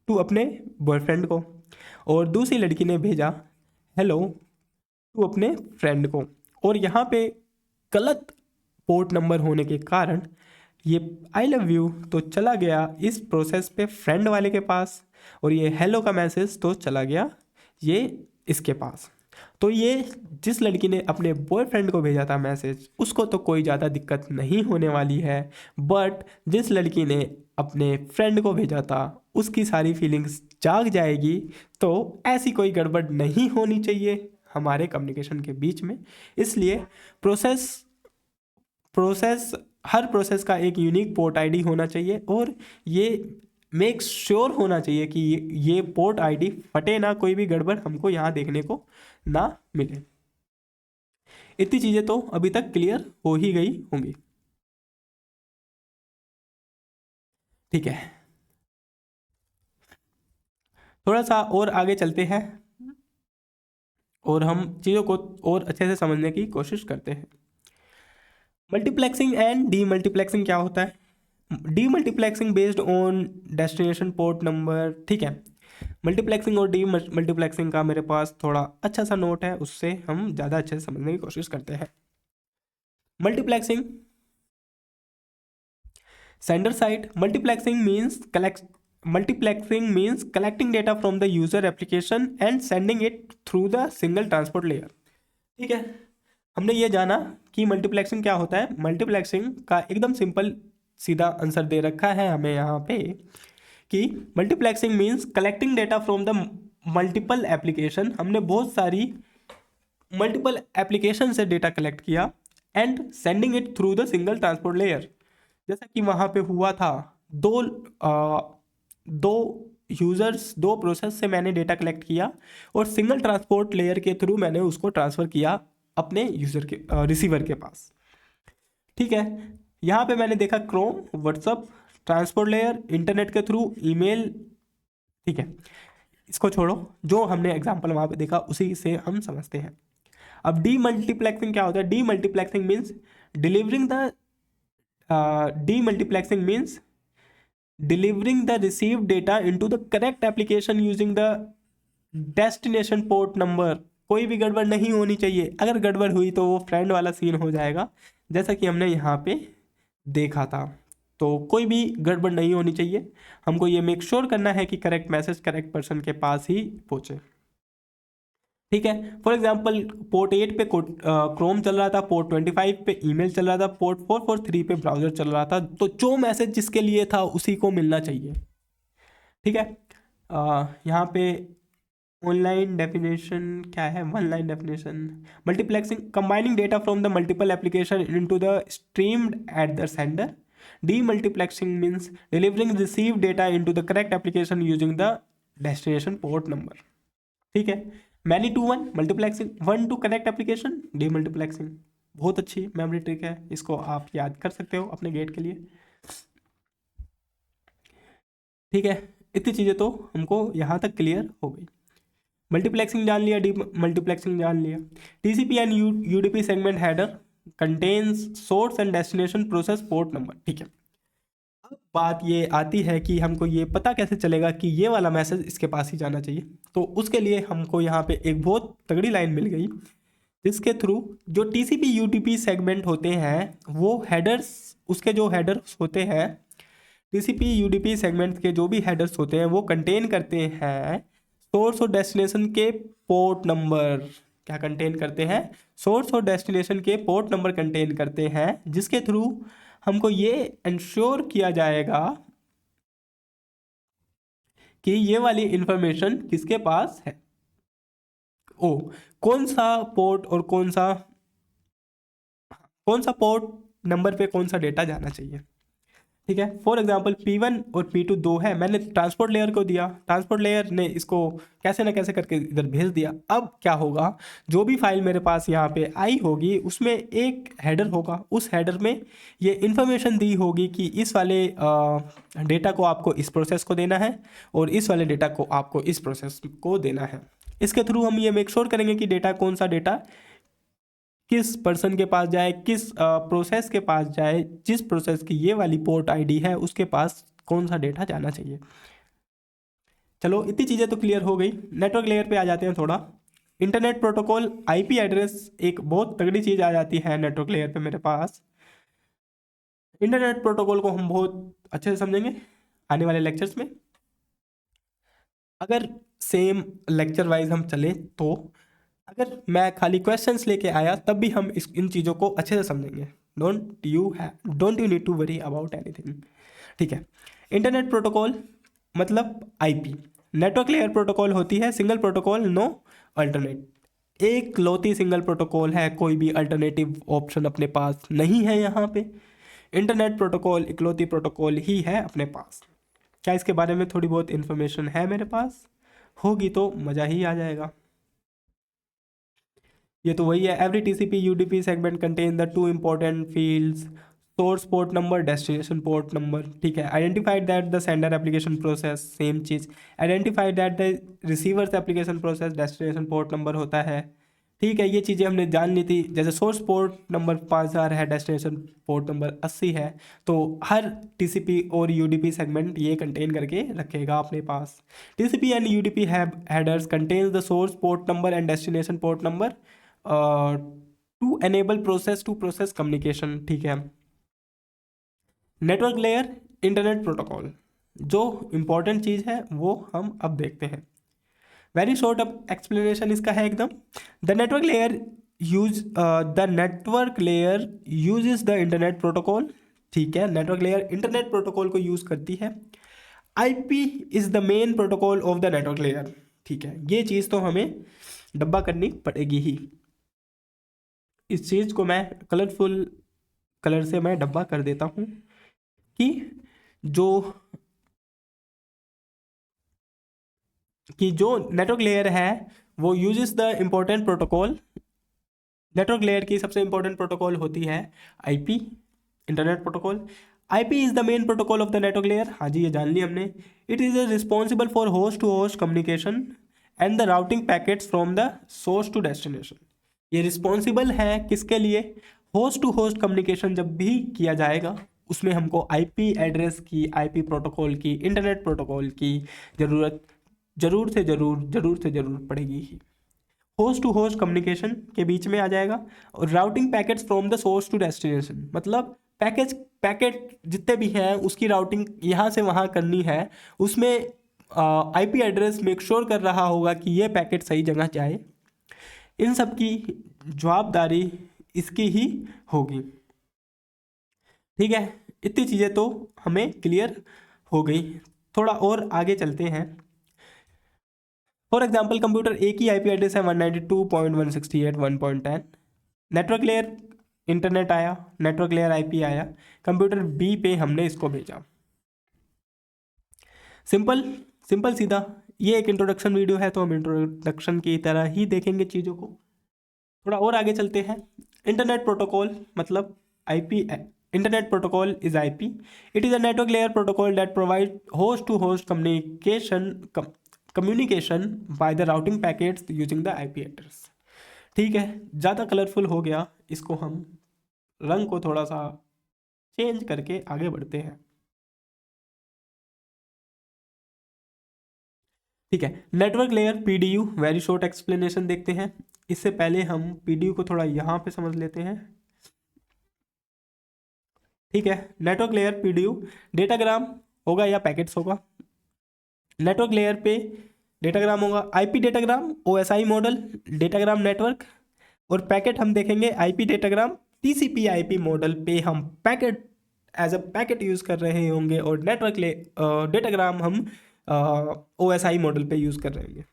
टू अपने बॉयफ्रेंड को, और दूसरी लड़की ने भेजा हेलो टू अपने फ्रेंड को, और यहाँ पे गलत पोर्ट नंबर होने के कारण ये आई लव यू तो चला गया इस प्रोसेस पे फ्रेंड वाले के पास, और ये हेलो का मैसेज तो चला गया ये इसके पास। तो ये जिस लड़की ने अपने बॉयफ्रेंड को भेजा था मैसेज, उसको तो कोई ज़्यादा दिक्कत नहीं होने वाली है, बट जिस लड़की ने अपने फ्रेंड को भेजा था उसकी सारी फीलिंग्स जाग जाएगी। तो ऐसी कोई गड़बड़ नहीं होनी चाहिए हमारे कम्युनिकेशन के बीच में। इसलिए प्रोसेस हर प्रोसेस का एक यूनिक पोर्ट आईडी होना चाहिए, और ये मेक श्योर होना चाहिए कि ये पोर्ट आईडी फटे ना, कोई भी गड़बड़ हमको यहाँ देखने को ना मिले। इतनी चीज़ें तो अभी तक क्लियर हो ही गई होंगी। ठीक है, थोड़ा सा और आगे चलते हैं और हम चीज़ों को और अच्छे से समझने की कोशिश करते हैं। मल्टीप्लेक्सिंग एंड डीमल्टीप्लेक्सिंग क्या होता है? Demultiplexing based on destination port number. ठीक है, मल्टीप्लेक्सिंग और डीमल्टीप्लेक्सिंग का मेरे पास थोड़ा अच्छा सा नोट है, उससे हम ज़्यादा अच्छे से समझने की कोशिश करते हैं। Multiplexing, sender side multiplexing means collecting data from the user application and sending it through the single transport layer. ठीक है, हमने ये जाना कि मल्टीप्लेक्सिंग क्या होता है। मल्टीप्लेक्सिंग का एकदम सिंपल सीधा आंसर दे रखा है हमें यहाँ पे कि multiplexing means collecting data from the multiple application. हमने बहुत सारी मल्टीपल एप्लीकेशन से डेटा कलेक्ट किया and sending it through the single transport layer. जैसा कि वहाँ पे हुआ था, दो यूज़र्स, दो प्रोसेस से मैंने डेटा कलेक्ट किया और सिंगल ट्रांसपोर्ट लेयर के थ्रू मैंने उसको ट्रांसफ़र किया अपने यूज़र के रिसीवर के पास। ठीक है, यहाँ पे मैंने देखा Chrome, WhatsApp, transport layer, internet के थ्रू, ईमेल। ठीक है, इसको छोड़ो, जो हमने एग्जांपल वहाँ पे देखा उसी से हम समझते हैं। अब डीमल्टीप्लेक्सिंग क्या होता है? Demultiplexing means delivering the demultiplexing means delivering the received data into the correct application using the destination port number। कोई भी गड़बड़ नहीं होनी चाहिए, अगर गड़बड़ हुई तो वो फ्रेंड वाला सीन हो जाएगा जैसा कि हमने यहाँ पे देखा था। तो कोई भी गड़बड़ नहीं होनी चाहिए, हमको ये मेक श्योर करना है कि करेक्ट मैसेज करेक्ट पर्सन के पास ही पहुँचे। ठीक है, फॉर एग्जांपल पोर्ट 8 पे क्रोम चल रहा था, पोर्ट 25 पे ईमेल चल रहा था, पोर्ट 443 पे ब्राउज़र चल रहा था, तो जो मैसेज जिसके लिए था उसी को मिलना चाहिए। ठीक है, यहाँ पे ऑनलाइन डेफिनेशन क्या है? One line definition. Multiplexing combining data from the multiple application into the streamed at the sender. Demultiplexing means delivering receive data into the correct application using the destination port number. ठीक है, many to one multiplexing, one to connect application, demultiplexing. बहुत अच्छी memory trick है, इसको आप याद कर सकते हो अपने गेट के लिए। ठीक है, इतनी चीज़ें तो हमको यहाँ तक क्लियर हो गई। मल्टीप्लेक्सिंग जान लिया, डी मल्टीप्लेक्सिंग जान लिया। TCP and UDP segment header contains source and destination process port number. ठीक है, अब बात ये आती है कि हमको ये पता कैसे चलेगा कि ये वाला मैसेज इसके पास ही जाना चाहिए। तो उसके लिए हमको यहाँ पे एक बहुत तगड़ी लाइन मिल गई जिसके थ्रू जो टीसीपी यूटीपी सेगमेंट होते हैं वो हेडर्स, उसके जो हेडर्स होते हैं टीसीपी यूडीपी सेगमेंट के जो भी हेडर्स होते हैं वो कंटेन करते हैं सोर्स और डेस्टिनेशन के पोर्ट नंबर। क्या कंटेन करते हैं? सोर्स और डेस्टिनेशन के पोर्ट नंबर कंटेन करते हैं, जिसके थ्रू हमको ये इंश्योर किया जाएगा कि ये वाली इंफॉर्मेशन किसके पास है। कौन सा पोर्ट और कौन सा पोर्ट नंबर पे कौन सा डेटा जाना चाहिए। ठीक है। फॉर एग्जांपल P1 और P2 दो है, मैंने ट्रांसपोर्ट लेयर को दिया, ट्रांसपोर्ट लेयर ने इसको कैसे ना कैसे करके इधर भेज दिया। अब क्या होगा, जो भी फाइल मेरे पास यहाँ पे आई होगी उसमें एक हेडर होगा, उस हेडर में ये इन्फॉर्मेशन दी होगी कि इस वाले डेटा को आपको इस प्रोसेस को देना है और इस वाले डेटा को आपको इस प्रोसेस को देना है। इसके थ्रू हम ये मेक श्योर करेंगे कि डेटा, कौन सा डेटा किस पर्सन के पास जाए, किस प्रोसेस के पास जाए, जिस प्रोसेस की ये वाली पोर्ट आईडी है उसके पास कौन सा डेटा जाना चाहिए। चलो इतनी चीज़ें तो क्लियर हो गई। नेटवर्क लेयर पे आ जाते हैं थोड़ा। इंटरनेट प्रोटोकॉल आईपी एड्रेस एक बहुत तगड़ी चीज़ आ जाती है नेटवर्क लेयर पे मेरे पास। इंटरनेट प्रोटोकॉल को हम बहुत अच्छे से समझेंगे आने वाले लेक्चर्स में। अगर सेम लेक्चर वाइज हम चले तो अगर मैं खाली क्वेश्चंस लेके आया तब भी हम इन चीज़ों को अच्छे से समझेंगे। Don't you need to worry about anything. ठीक है। इंटरनेट प्रोटोकॉल मतलब आईपी। नेटवर्क लेयर प्रोटोकॉल होती है सिंगल प्रोटोकॉल, नो अल्टरनेट। एक लौती सिंगल प्रोटोकॉल है, कोई भी अल्टरनेटिव ऑप्शन अपने पास नहीं है यहाँ पे। इंटरनेट प्रोटोकॉल इकलौती प्रोटोकॉल ही है अपने पास। क्या इसके बारे में थोड़ी बहुत इन्फॉर्मेशन है मेरे पास? होगी तो मज़ा ही आ जाएगा। ये तो वही है, every TCP UDP segment contain the two important fields, source port number, destination port number. ठीक है। Identified that the sender application process, same चीज़। Identified that the receiver's application process, destination port number होता है। ठीक है, ये चीज़ें हमने जान ली थी। जैसे सोर्स पोर्ट नंबर 5000 है, डेस्टिनेशन पोर्ट नंबर 80 है, तो हर टीसीपी और यूडीपी सेगमेंट ये कंटेन करके रखेगा अपने पास। TCP and UDP headers contains the source port number and destination port number to enable process to process communication. ठीक है। नेटवर्क लेयर इंटरनेट प्रोटोकॉल, जो इंपॉर्टेंट चीज़ है वो हम अब देखते हैं। वेरी शॉर्ट अब एक्सप्लेनेशन इसका है एकदम। The network layer uses the internet protocol. ठीक है, नेटवर्क लेयर इंटरनेट प्रोटोकॉल को यूज़ करती है। IP is the main protocol of the network layer. ठीक है, ये चीज़ तो हमें डब्बा करनी पड़ेगी ही। इस चीज़ को मैं कलरफुल कलर से मैं डब्बा कर देता हूँ कि जो नेटवर्क लेयर है वो uses the important protocol. Network layer की सबसे इंपॉर्टेंट प्रोटोकॉल होती है IP, internet protocol. IP is the main protocol of the network layer. हाँ जी, ये जान लिया हमने। It is responsible for host to host communication and the routing packets from the source to destination. ये responsible है किसके लिए? होस्ट टू होस्ट कम्युनिकेशन जब भी किया जाएगा उसमें हमको आईपी एड्रेस की, आईपी प्रोटोकॉल की, इंटरनेट प्रोटोकॉल की ज़रूरत जरूर से जरूर पड़ेगी ही। होस्ट टू होस्ट कम्युनिकेशन के बीच में आ जाएगा। और routing packets from the source to destination, मतलब पैकेट जितने भी हैं उसकी राउटिंग यहाँ से वहाँ करनी है। उसमें आईपी एड्रेस मेक श्योर कर रहा होगा कि ये पैकेट सही जगह जाए। इन सब की जवाबदारी इसकी ही होगी। ठीक है, इतनी चीज़ें तो हमें क्लियर हो गई। थोड़ा और आगे चलते हैं। फॉर एग्जाम्पल कंप्यूटर ए की आईपी एड्रेस है 192.168.1.10। नेटवर्क लेयर इंटरनेट आया, नेटवर्क लेयर आईपी आया, कंप्यूटर बी पे हमने इसको भेजा। सिंपल सिंपल सीधा। ये एक इंट्रोडक्शन वीडियो है तो हम इंट्रोडक्शन की तरह ही देखेंगे चीज़ों को। थोड़ा और आगे चलते हैं। इंटरनेट प्रोटोकॉल मतलब IP. Internet protocol is IP. It is a network layer protocol that provide host to host communication by the routing packets using the IP address. ठीक है, ज़्यादा कलरफुल हो गया, इसको हम रंग को थोड़ा सा चेंज करके आगे बढ़ते हैं। ठीक है, network layer PDU, very short explanation देखते हैं। इससे पहले हम पीडीयू को थोड़ा यहाँ पे समझ लेते हैं। ठीक है, नेटवर्क लेयर पीडीयू डेटाग्राम होगा या पैकेट्स होगा। नेटवर्क लेयर पे डेटाग्राम होगा, IP datagram, OSI model, datagram network. और पैकेट हम देखेंगे IP datagram, TCP IP model पे हम packet as a packet use कर रहे होंगे और नेटवर्क डेटाग्राम हम ओएसआई मॉडल पे यूज़ कर रहे होंगे।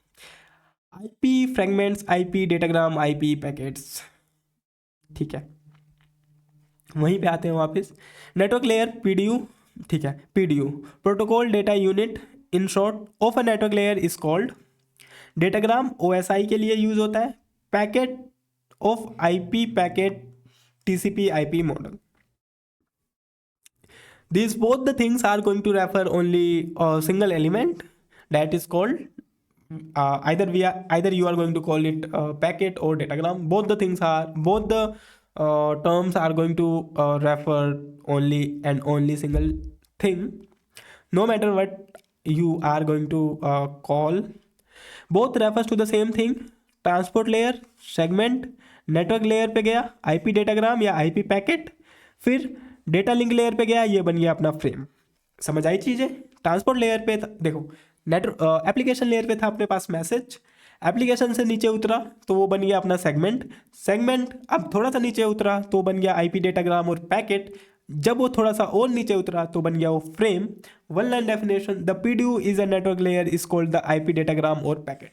IP fragments, IP datagram, IP packets. ठीक है, वहीं पे आते हैं वापस। नेटवर्क लेयर पीडीयू ठीक है। PDU, protocol data unit, in short of a network layer is called. Datagram OSI के लिए यूज होता है। Packet of IP packet, TCP IP model. These both the things are going to refer only a single element that is called either you are going to call it packet or datagram. Both the terms are going to refer only and only single thing. No matter what you are going to call, both refers to the same thing. Transport layer, segment, network layer पे गया IP datagram या IP packet, फिर data link layer पे गया, ये बन गया अपना फ्रेम। समझ आई चीज़ें? ट्रांसपोर्ट लेयर पे देखो, नेटवर्क एप्लीकेशन लेयर पे था अपने पास मैसेज, एप्लीकेशन से नीचे उतरा तो वो बन गया अपना सेगमेंट अब थोड़ा सा नीचे उतरा तो बन गया IP डेटाग्राम और पैकेट, जब वो थोड़ा सा और नीचे उतरा तो बन गया वो frame. One line definition, the PDU is a network layer is called the IP datagram और पैकेट।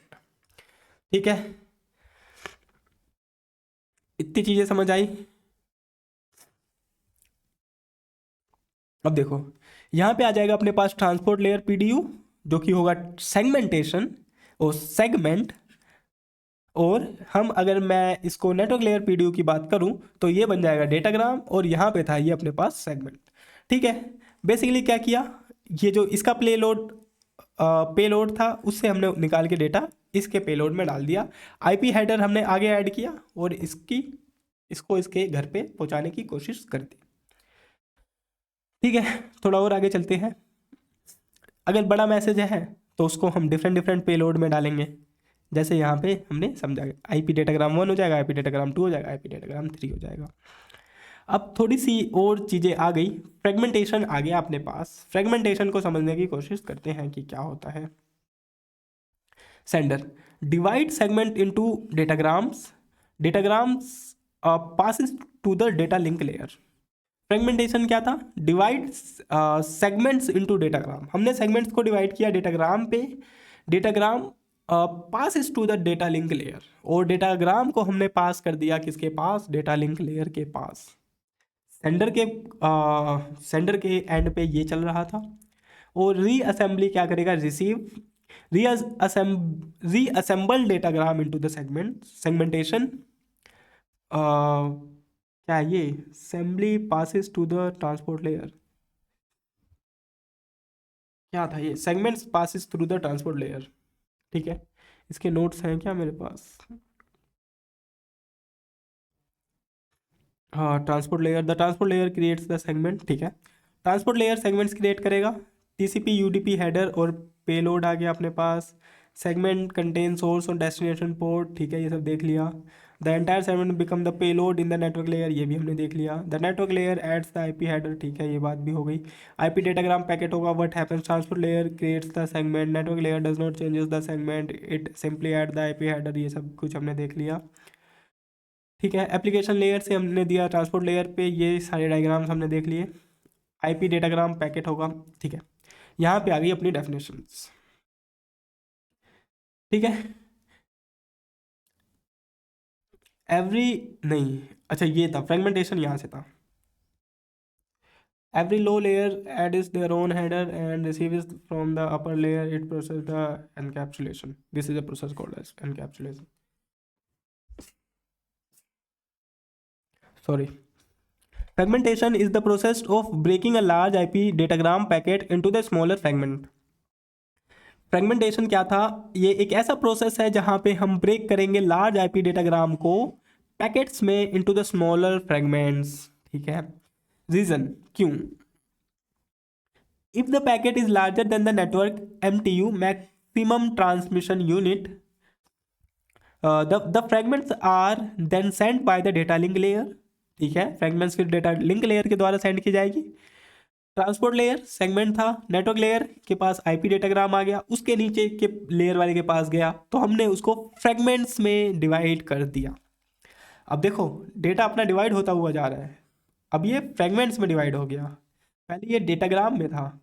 ठीक है, इतनी चीजें समझ आई। अब देखो यहां पे आ जाएगा अपने पास ट्रांसपोर्ट लेयर PDU, जो कि होगा सेगमेंटेशन और सेगमेंट। और हम अगर मैं इसको नेटवर्क लेयर PDU की बात करूं तो ये बन जाएगा डेटाग्राम, और यहाँ पे था ये अपने पास सेगमेंट। ठीक है, बेसिकली क्या किया, ये जो इसका पेलोड था उससे हमने निकाल के डेटा इसके पेलोड में डाल दिया। IP हेडर हमने आगे ऐड किया और इसको इसके घर पे पहुंचाने की कोशिश कर दी। ठीक है, थोड़ा और आगे चलते हैं। अगर बड़ा मैसेज है तो उसको हम डिफरेंट पेलोड में डालेंगे, जैसे यहाँ पे हमने समझा। IP डेटाग्राम 1 हो जाएगा, IP डेटाग्राम 2 हो जाएगा, IP डेटाग्राम 3 हो जाएगा। अब थोड़ी सी और चीज़ें आ गई, फ्रेगमेंटेशन आ गया अपने पास। फ्रेगमेंटेशन को समझने की कोशिश करते हैं कि क्या होता है। Sender divide segment into datagrams passes to the data link layer। Fragmentation क्या था, डिवाइड सेगमेंट्स इनटू डेटाग्राम। हमने सेगमेंट्स को डिवाइड किया डेटाग्राम पे, datagram passes to the data link layer, और डेटाग्राम को हमने पास कर दिया किसके पास, डेटा लिंक लेयर के पास। सेंडर के एंड पे ये चल रहा था। और रीअसेंबली क्या करेगा, reassemble datagram into the segmentation. क्या ये assembly passes to the transport layer, क्या था ये, segments passes through the transport layer. ठीक है, इसके नोट्स हैं क्या मेरे पास? हाँ, transport layer, the transport layer creates the segment. ठीक है, ट्रांसपोर्ट लेयर सेगमेंट्स क्रिएट करेगा। TCP UDP हेडर और पेलोड आ गया अपने पास। सेगमेंट कंटेन सोर्स और डेस्टिनेशन पोर्ट। ठीक है, ये सब देख लिया। The entire segment become the payload in the network layer, ये भी हमने देख लिया। The network layer adds the IP header. ठीक है, ये बात भी हो गई। IP डेटाग्राम पैकेट होगा, what happens, transport layer creates the segment, network layer does not changes the segment, it simply add the IP header. ये सब कुछ हमने देख लिया। ठीक है, एप्लीकेशन लेयर से हमने दिया ट्रांसपोर्ट लेयर पे, ये सारे डायग्राम्स हमने देख लिए। IP डेटाग्राम पैकेट होगा। ठीक है, यहाँ पे आ गई अपनी डेफिनेशंस। ठीक है, अच्छा ये था फ्रेगमेंटेशन, यहाँ से था। Every low layer adds their own header and receives from the upper layer, it processes the encapsulation. This is a process called as encapsulation. Fragmentation is the process of breaking a large IP datagram packet into the smaller fragment. Fragmentation क्या था, ये एक ऐसा process है जहां पे हम break करेंगे लार्ज IP डेटाग्राम को पैकेट्स में इनटू द स्मॉलर फ्रेगमेंट्स। ठीक है, रीजन क्यों, if the packet is larger than the network MTU maximum transmission unit, the fragments are then send by the data link layer. ठीक है, fragments फिर data link layer के द्वारा send की जाएगी। ट्रांसपोर्ट लेयर सेगमेंट था, network layer के पास IP datagram आ गया, उसके नीचे के लेयर वाले के पास गया, तो हमने उसको फ्रेगमेंट्स में डिवाइड कर दिया। अब देखो डेटा अपना डिवाइड होता हुआ जा रहा है, अब ये फ्रेगमेंट्स में डिवाइड हो गया, पहले ये डेटाग्राम में था।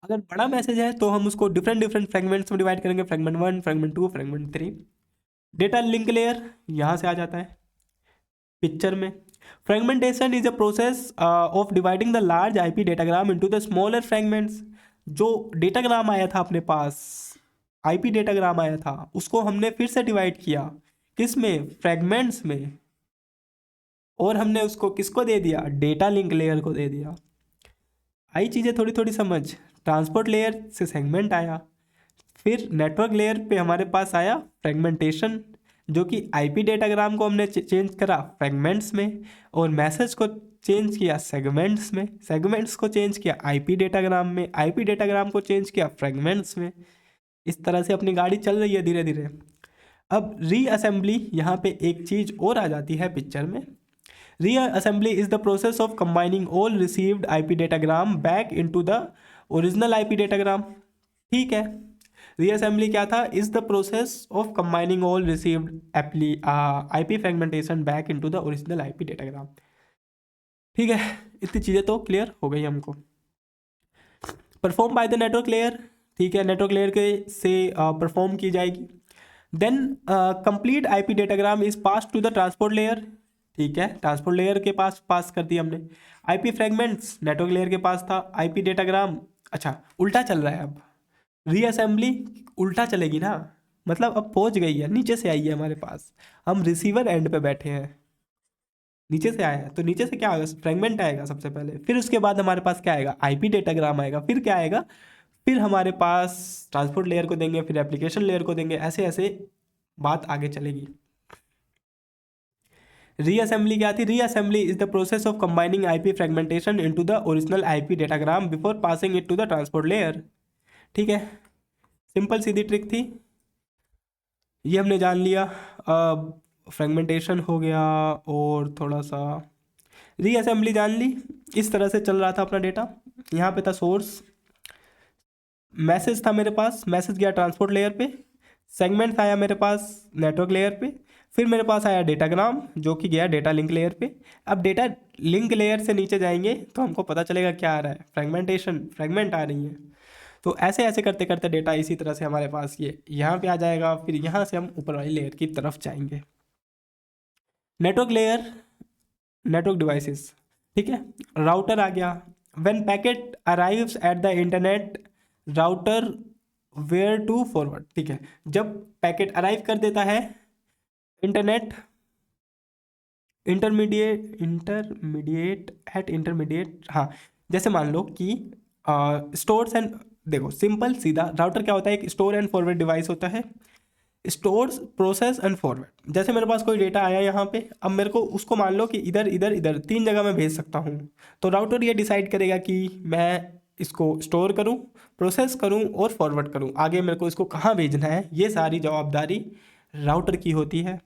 अगर बड़ा मैसेज है तो हम उसको डिफरेंट फ्रेगमेंट्स में डिवाइड करेंगे, fragment 1, fragment 2, fragment 3। Data link layer यहाँ से आ जाता है पिक्चर में। Fragmentation is a process of dividing the large IP datagram into the smaller fragments. जो डेटाग्राम आया था अपने पास, आईपी डेटाग्राम आया था, उसको हमने फिर से डिवाइड किया, किस में, फ्रेगमेंट्स में, और हमने उसको किसको दे दिया, डेटा लिंक लेयर को दे दिया। आई चीज़ें थोड़ी थोड़ी समझ। ट्रांसपोर्ट लेयर से सेगमेंट आया, फिर नेटवर्क लेयर पे हमारे पास आया फ्रेगमेंटेशन, जो कि आईपी डेटाग्राम को हमने चेंज करा फ्रेगमेंट्स में, और मैसेज को चेंज किया सेगमेंट्स में, सेगमेंट्स को चेंज किया आईपी डेटाग्राम में, आईपी डेटाग्राम को चेंज किया फ्रेगमेंट्स में। इस तरह से अपनी गाड़ी चल रही है धीरे धीरे। अब रीअसेंबली, यहाँ पे एक चीज़ और आ जाती है पिक्चर में। Reassembly is the process of combining all received IP datagram back into the original IP datagram. ठीक है, रीअसेंबली क्या था, is the process of combining all received IP fragmentation back into the original IP datagram. ठीक है, इतनी चीज़ें तो clear हो गई हमको। Perform by the network layer, ठीक है, नेटवर्क लेयर के से परफॉर्म की जाएगी। Then complete IP datagram is pass to the transport layer. ठीक है, ट्रांसपोर्ट लेयर के पास कर दिया हमने। आईपी फ्रेगमेंट्स नेटवर्क लेयर के पास था, आईपी डेटाग्राम, अच्छा उल्टा चल रहा है अब। रीअसेंबली उल्टा चलेगी ना, मतलब अब पहुंच गई है, नीचे से आई है हमारे पास, हम रिसीवर एंड पे बैठे हैं, नीचे से आया है, तो नीचे से क्या आएगा, फ्रेगमेंट आएगा सबसे पहले, फिर उसके बाद हमारे पास क्या आएगा, आईपी डेटाग्राम आएगा, फिर क्या आएगा, फिर हमारे पास ट्रांसपोर्ट लेयर को देंगे, फिर एप्लीकेशन लेयर को देंगे, ऐसे ऐसे बात आगे चलेगी। रीअसेंबली क्या थी, reassembly is the process of combining IP fragmentation into the original IP datagram before passing it to the transport layer. ठीक है, सिंपल सीधी ट्रिक थी, ये हमने जान लिया। फ्रेगमेंटेशन हो गया, और थोड़ा सा रीअसेंबली जान ली। इस तरह से चल रहा था अपना डेटा, यहाँ पे था सोर्स, मैसेज था मेरे पास, मैसेज गया ट्रांसपोर्ट लेयर पे, सेगमेंट आया मेरे पास नेटवर्क लेयर पे, फिर मेरे पास आया डेटाग्राम जो कि गया डेटा लिंक लेयर पे। अब डेटा लिंक लेयर से नीचे जाएंगे तो हमको पता चलेगा क्या आ रहा है, फ्रेगमेंटेशन, फ्रेगमेंट आ रही है। तो ऐसे ऐसे करते करते डेटा इसी तरह से हमारे पास ये यहाँ पे आ जाएगा, फिर यहाँ से हम ऊपर वाली लेयर की तरफ जाएंगे। नेटवर्क लेयर, नेटवर्क डिवाइसेस, ठीक है, राउटर आ गया। When packet arrives at the internet router where to forward. ठीक है, जब पैकेट अराइव कर देता है इंटरनेट, इंटरमीडिएट, हाँ, जैसे मान लो कि स्टोर्स एंड, देखो सिंपल सीधा, राउटर क्या होता है, एक स्टोर एंड फॉरवर्ड डिवाइस होता है। स्टोर्स, प्रोसेस एंड फॉरवर्ड, जैसे मेरे पास कोई डेटा आया यहाँ पे, अब मेरे को उसको मान लो कि इधर इधर इधर तीन जगह मैं भेज सकता हूँ, तो राउटर ये डिसाइड करेगा कि मैं इसको स्टोर करूँ, प्रोसेस करूँ और फॉरवर्ड करूँ, आगे मेरे को इसको कहाँ भेजना है, ये सारी जवाबदारी राउटर की होती है।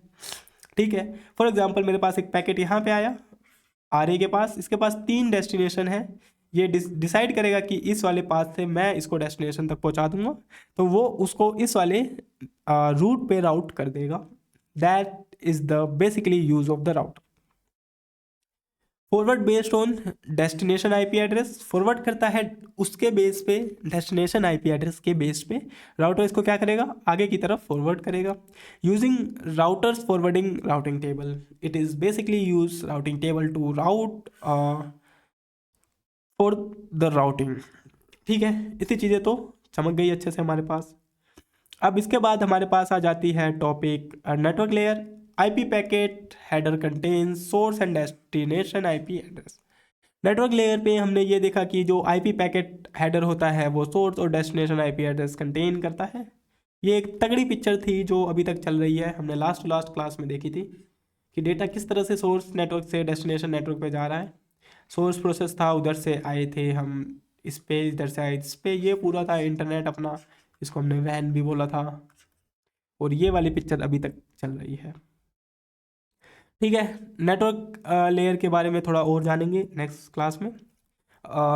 ठीक है, फॉर एग्जांपल मेरे पास एक पैकेट यहाँ पे आया आर ए के पास, इसके पास तीन डेस्टिनेशन है, ये डिसाइड करेगा कि इस वाले पाथ से मैं इसको डेस्टिनेशन तक पहुँचा दूंगा, तो वो उसको इस वाले रूट पे राउट कर देगा। That is the basically use of the router. Forward based on destination IP address, forward करता है उसके बेस पे, डेस्टिनेशन आईपी एड्रेस के बेस पे राउटर इसको क्या करेगा, आगे की तरफ फॉरवर्ड करेगा। Using routers forwarding routing table, it is basically use routing table to route for the routing. ठीक है, इतनी चीज़ें तो चमक गई अच्छे से हमारे पास। अब इसके बाद हमारे पास आ जाती है topic network layer. IP packet header contains source and destination IP address. Network layer पे हमने ये देखा कि जो आईपी पैकेट हेडर होता है वो सोर्स और डेस्टिनेशन आईपी एड्रेस कंटेन करता है। ये एक तगड़ी पिक्चर थी जो अभी तक चल रही है, हमने लास्ट क्लास में देखी थी कि डेटा किस तरह से सोर्स नेटवर्क से डेस्टिनेशन नेटवर्क पे जा रहा है। सोर्स प्रोसेस था, उधर से आए थे हम इस पे, इधर से आए इस पे, ये पूरा था इंटरनेट अपना, इसको हमने वैन भी बोला था, और ये वाली पिक्चर अभी तक चल रही है। ठीक है, नेटवर्क लेयर के बारे में थोड़ा और जानेंगे नेक्स्ट क्लास में।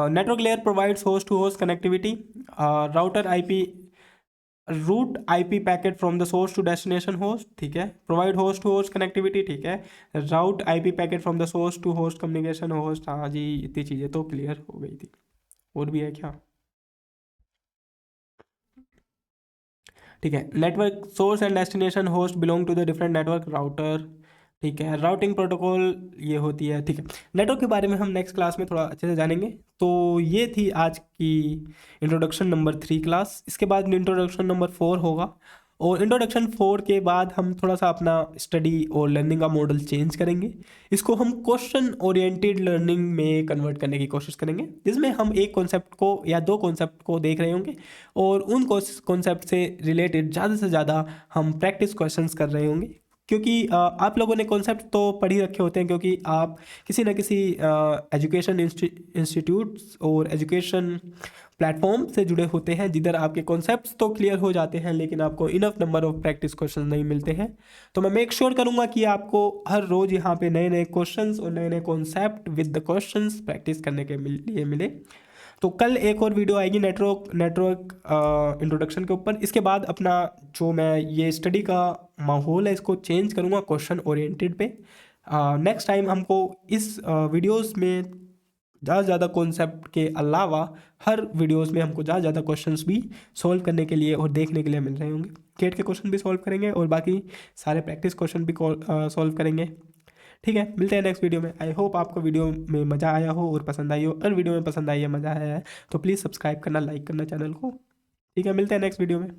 Network layer provides host to host connectivity. Router IP route IP packet from the source to destination host, ठीक है, provide host to host connectivity, ठीक है, route IP packet from the source to host communication host. हाँ जी, इतनी चीज़ें तो clear हो गई थी, और भी है क्या। ठीक है, network source and destination host belong to the different network router. ठीक है, राउटिंग प्रोटोकॉल ये होती है। ठीक है, नेटवर्क के बारे में हम नेक्स्ट क्लास में थोड़ा अच्छे से जानेंगे। तो ये थी आज की इंट्रोडक्शन नंबर 3 क्लास। इसके बाद इंट्रोडक्शन नंबर 4 होगा, और इंट्रोडक्शन 4 के बाद हम थोड़ा सा अपना स्टडी और लर्निंग का मॉडल चेंज करेंगे। इसको हम क्वेश्चन ओरिएंटेड लर्निंग में कन्वर्ट करने की कोशिश करेंगे, जिसमें हम एक कॉन्सेप्ट को या दो कॉन्सेप्ट को देख रहे होंगे, और उन कॉन्सेप्ट से रिलेटेड ज़्यादा से ज़्यादा हम प्रैक्टिस क्वेश्चंस कर रहे होंगे। क्योंकि आप लोगों ने कॉन्सेप्ट तो पढ़ ही रखे होते हैं, क्योंकि आप किसी न किसी एजुकेशन इंस्टीट्यूट्स और एजुकेशन प्लेटफॉर्म से जुड़े होते हैं, जिधर आपके कॉन्सेप्ट्स तो क्लियर हो जाते हैं, लेकिन आपको enough number of practice question नहीं मिलते हैं। तो मैं मेक श्योर करूंगा कि आपको हर रोज़ यहाँ पे नए नए क्वेश्चंस और नए नए concept with the questions practice करने के लिए मिले। तो कल एक और वीडियो आएगी नेटवर्क इंट्रोडक्शन के ऊपर। इसके बाद अपना जो मैं ये स्टडी का माहौल है इसको चेंज करूँगा क्वेश्चन ओरिएंटेड पे। नेक्स्ट टाइम हमको इस वीडियोस में ज़्यादा से ज़्यादा कॉन्सेप्ट के अलावा हर वीडियोस में हमको ज़्यादा से ज़्यादा क्वेश्चंस भी सॉल्व करने के लिए और देखने के लिए मिल रहे होंगे। गेट के क्वेश्चन भी सॉल्व करेंगे और बाकी सारे प्रैक्टिस क्वेश्चन भी सॉल्व करेंगे। ठीक है, मिलते हैं नेक्स्ट वीडियो में। आई होप आपको वीडियो में मज़ा आया हो और पसंद आई हो। अगर वीडियो में पसंद आई है, मज़ा आया है, तो प्लीज़ सब्सक्राइब करना, लाइक करना चैनल को। ठीक है, मिलते हैं नेक्स्ट वीडियो में।